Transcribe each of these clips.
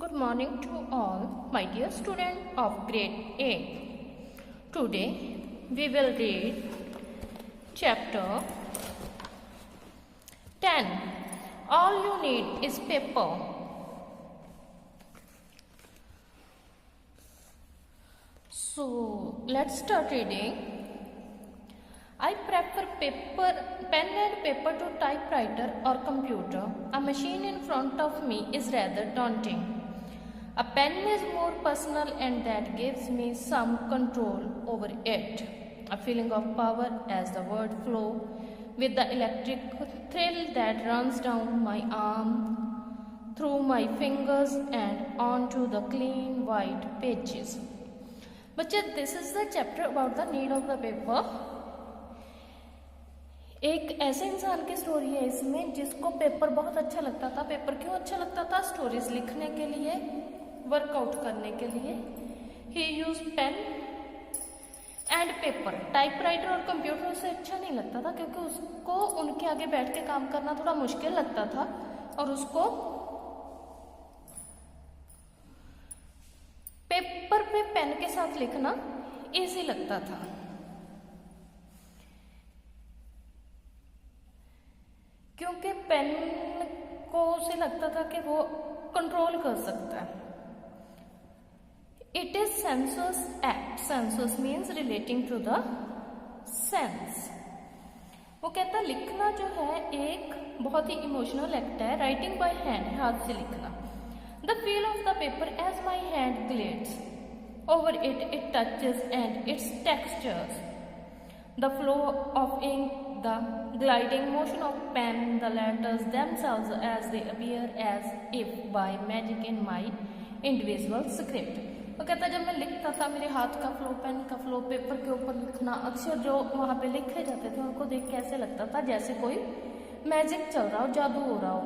Good morning to all, my dear student of grade 8. Today we will read chapter 10. All you need is paper. So let's start reading. I prefer pen and paper to typewriter or computer. A machine in front of me is rather daunting. A pen is more personal and that gives me some control over it. A feeling of power as the words flow with the electric thrill that runs down my arm, through my fingers and onto the clean white pages. बच्चे, this is the chapter about the need of the paper. एक ऐसे इंसान की story है इसमें जिसको paper बहुत अच्छा लगता था। पेपर क्यों अच्छा लगता था? स्टोरीज लिखने के लिए, वर्कआउट करने के लिए। He use pen and paper. Typewriter और कंप्यूटर से अच्छा नहीं लगता था क्योंकि उसको उनके आगे बैठ के काम करना थोड़ा मुश्किल लगता था और उसको पेपर पे पेन के साथ लिखना इजी लगता था। क्योंकि पेन को उसे लगता था कि वो कंट्रोल कर सकता है। It is sensuous act. Sensuous means relating to the sense. वो कहता लिखना जो है एक बहुत ही इमोशनल एक्ट है। राइटिंग बाय हैंड, हाथ से लिखना। The feel of the paper as my hand glides over it, it touches and its textures, the flow of ink, the gliding motion of pen, the letters themselves as they appear as if by magic in my individual script. वो कहता जब मैं लिखता था मेरे हाथ का flow, pen का फ्लो, पेपर के ऊपर लिखना, अक्षर जो वहाँ पे लिखे जाते थे उनको देख के ऐसे लगता था जैसे कोई मैजिक चल रहा हो, जादू हो रहा हो।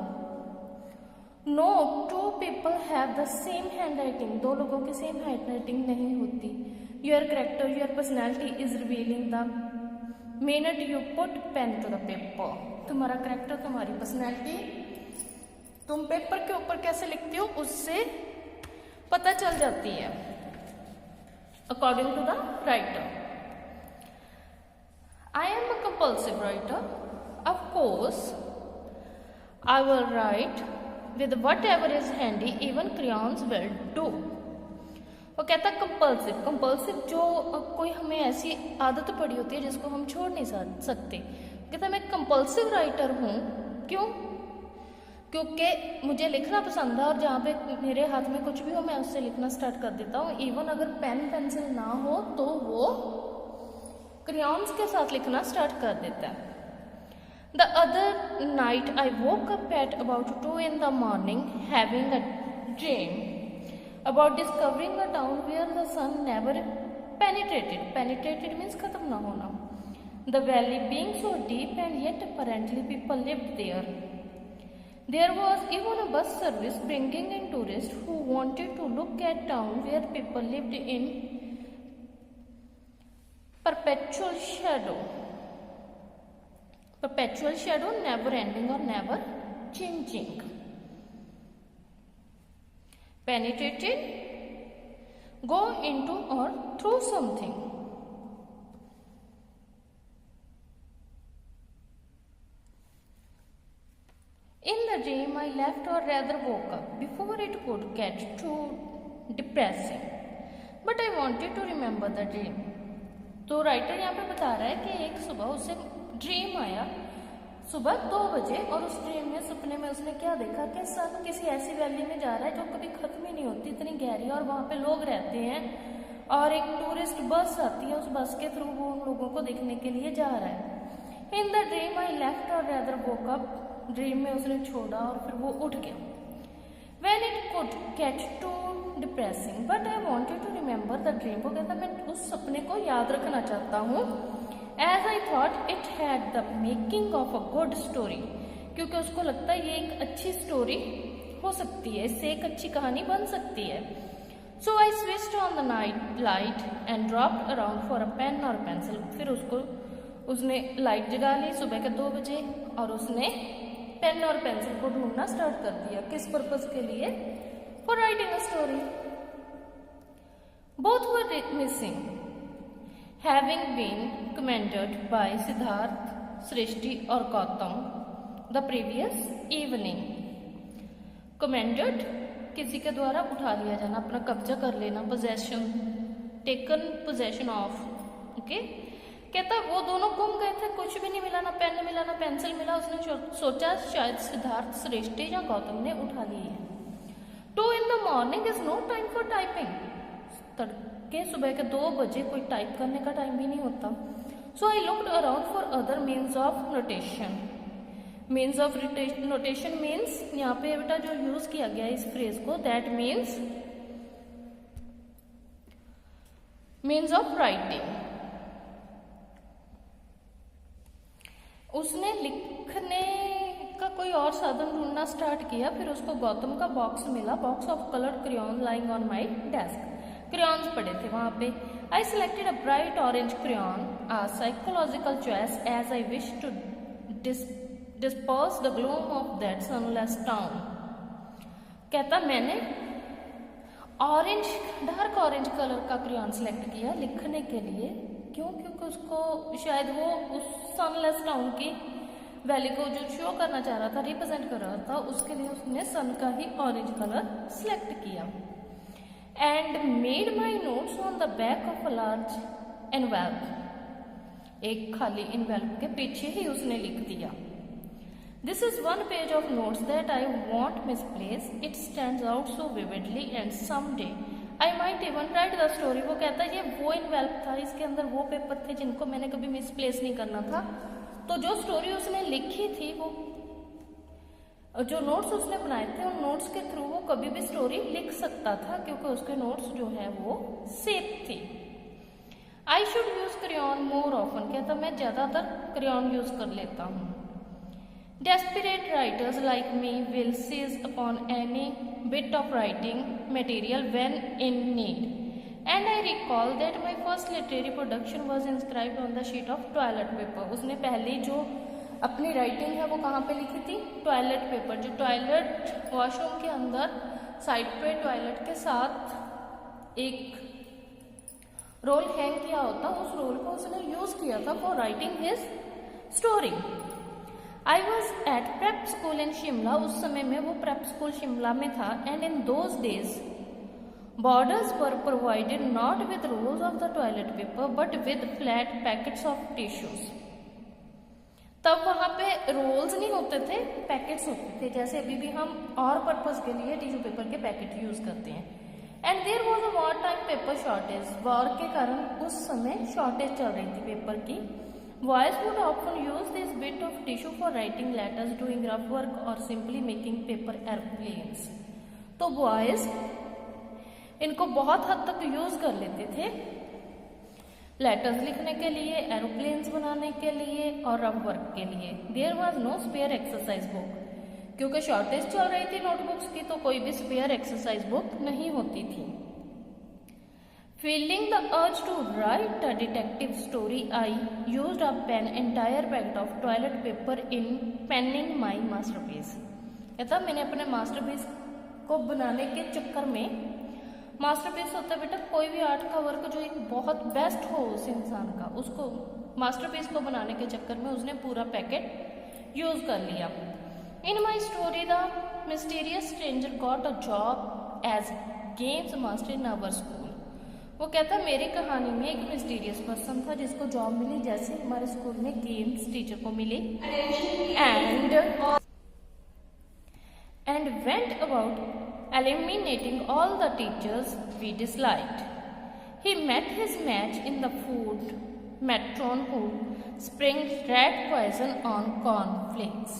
No two people have the same handwriting. दो लोगों की सेम हैंड राइटिंग नहीं होती। Your character, your personality is revealing the minute you put pen to the paper. तुम्हारा करेक्टर, तुम्हारी पर्सनैलिटी तुम पेपर के ऊपर कैसे लिखती हो उससे पता चल जाती है। According to the writer, I am a compulsive writer. Of course I will write with whatever is handy, even crayons will do. वो कहता कंपल्सिव। कंपल्सिव जो कोई हमें ऐसी आदत पड़ी होती है जिसको हम छोड़ नहीं सकते। कहता मैं कंपल्सिव राइटर हूँ। क्यों? क्योंकि मुझे लिखना पसंद है और जहाँ पे मेरे हाथ में कुछ भी हो मैं उससे लिखना स्टार्ट कर देता हूँ। इवन अगर पेन पेंसिल ना हो तो वो क्रेयॉन्स के साथ लिखना स्टार्ट कर देता है। The other night I woke up at about 2 in the morning having a dream about discovering a town where the sun never penetrated. Penetrated means खत्म ना होना। The valley being so deep and yet apparently people lived there. There was even a bus service bringing in tourists who wanted to look at town where people lived in perpetual shadow. Perpetual shadow, never ending or never changing. Penetrated, go into or through something. In the dream I left or rather woke up before it could get too depressing, but I wanted to remember the dream. तो writer यहाँ पे बता रहा है कि एक सुबह उसे ड्रीम आया सुबह 2 बजे और उस ड्रीम में, सपने में उसने क्या देखा कि सन किसी ऐसी वैली में जा रहा है जो कभी खत्म ही नहीं होती, इतनी गहरी, और वहाँ पे लोग रहते हैं और एक टूरिस्ट बस आती है, उस बस के थ्रू वो उन लोगों को देखने के लिए जा रहा है। In the dream I left और रैदर वोक अप। ड्रीम में उसने छोड़ा और फिर वो उठ गया। When it could get too depressing but I wanted to remember the dream. वो कहता मैं उस सपने को याद रखना चाहता हूँ। As I thought it had the making of a good story, क्योंकि उसको लगता है ये एक अच्छी स्टोरी हो सकती है, इससे एक अच्छी कहानी बन सकती है। So I switched on the night light and dropped around for a pen or pencil. फिर उसने लाइट जगा ली सुबह के 2 बजे और उसने पेन और पेंसिल को ढूंढना स्टार्ट कर दिया। किस पर्पज के लिए? for writing a story. Both were missing, having been commended by Siddharth, Srishti or Gautam the previous evening. Commended किसी के द्वारा उठा लिया जाना, अपना कब्जा कर लेना, possession, taken possession of. Okay, कहता वो दोनों गुम गए थे, कुछ भी नहीं मिला, ना पेन मिला ना पेंसिल मिला. उसने सोचा शायद सिद्धार्थ, सृष्टि या गौतम ने उठा ली है. 2 in the morning is no time for typing. तड़के सुबह के 2 बजे कोई टाइप करने का टाइम भी नहीं होता. So I looked around for other means of notation. Means of notation means यहाँ पे बेटा जो यूज किया गया इस फ्रेज को, that means of writing. उसने लिखने का कोई और साधन ढूंढना स्टार्ट किया. फिर उसको गौतम का बॉक्स मिला, box of coloured crayon lying on my desk. Crayons पड़े थे वहां पे. I selected a bright orange crayon, a psychological choice as I wish to disperse the gloom of that sunless town. कहता मैंने ऑरेंज, डार्क ऑरेंज कलर का crayon select किया लिखने के लिए. क्यों? क्योंकि उसको शायद वो उस सनलेस टाउन की वैली को जो शो करना चाह रहा था, रिप्रेजेंट कर रहा था, उसके लिए उसने सन का ही ऑरेंज कलर सिलेक्ट किया. And made my notes on the back of a large envelope. एक खाली एनवेल्प के पीछे ही उसने लिख दिया. This is 1 page of notes that I won't misplace. It stands out so vividly and someday I might even write the story. वो कहता है ये वो इनवेल्प था, इसके अंदर वो पेपर थे जिनको मैंने कभी मिसप्लेस नहीं करना था. तो जो स्टोरी उसने लिखी थी, वो जो नोट्स उसने बनाए थे, उन नोट्स के थ्रू वो कभी भी स्टोरी लिख सकता था, क्योंकि उसके नोट्स जो है वो सेफ थे. I should use crayon more often. कहता मैं ज्यादातर क्रेयॉन यूज कर लेता हूँ. Desperate writers like me will seize upon any bit of writing material when in need. And I recall that my first literary production was inscribed on the sheet of toilet paper. उसने पहले जो अपनी writing है वो कहाँ पे लिखी थी? Toilet paper. जो टॉयलेट वॉशरूम के अंदर साइड पे टॉयलेट के साथ एक रोल हैंग किया होता, उस रोल को उसने यूज किया था for writing his story. I was at prep school in Shimla. उस समय में वो prep school शिमला में था. And in those days, boarders were provided not with rolls of the toilet paper, but with flat packets of tissues. तब वहाँ पे roles नहीं होते थे, पैकेट्स होते थे, जैसे अभी भी हम और पर्पज के लिए टिश्यू पेपर के पैकेट यूज करते हैं. And there was a war time paper shortage. War के कारण उस समय शॉर्टेज चल रही थी पेपर की. Boys would often use this bit of tissue for writing letters, doing rough work or simply making paper airplanes. तो बॉयज इनको बहुत हद तक यूज कर लेते थे लेटर्स लिखने के लिए, एरोप्लेन्स बनाने के लिए और रफ वर्क के लिए. There was no spare exercise book. क्योंकि शॉर्टेज चल रही थी नोटबुक्स की, तो कोई भी स्पेयर एक्सरसाइज बुक नहीं होती थी. Feeling the urge to write a detective story, I used a pen entire packet of toilet paper in penning my masterpiece. कहता मैंने अपने मास्टरपीस को बनाने के चक्कर में, मास्टरपीस होता है बेटा कोई भी आर्ट का वर्क जो एक बहुत बेस्ट हो उस इंसान का, उसको मास्टरपीस को बनाने के चक्कर में उसने पूरा पैकेट यूज कर लिया. In my story, the mysterious stranger got a job as games master in our school. वो कहता मेरी कहानी में एक मिस्टीरियस पर्सन था जिसको जॉब मिली जैसे हमारे स्कूल में गेम्स टीचर को मिली. And went about eliminating all the teachers we disliked. He met his match in the food matron who spring red poison on cornflakes.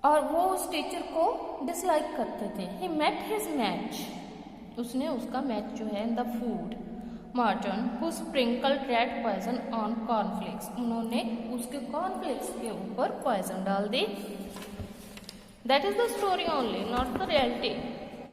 और वो उस टीचर को डिसलाइक करते थे. ही मेट हिज मैच, उसने उसका मैच जो है in the food matron who sprinkled red poison on cornflakes. उन्होंने उसके कॉर्नफ्लेक्स के ऊपर पॉइजन डाल दी. That is the story only, not the reality.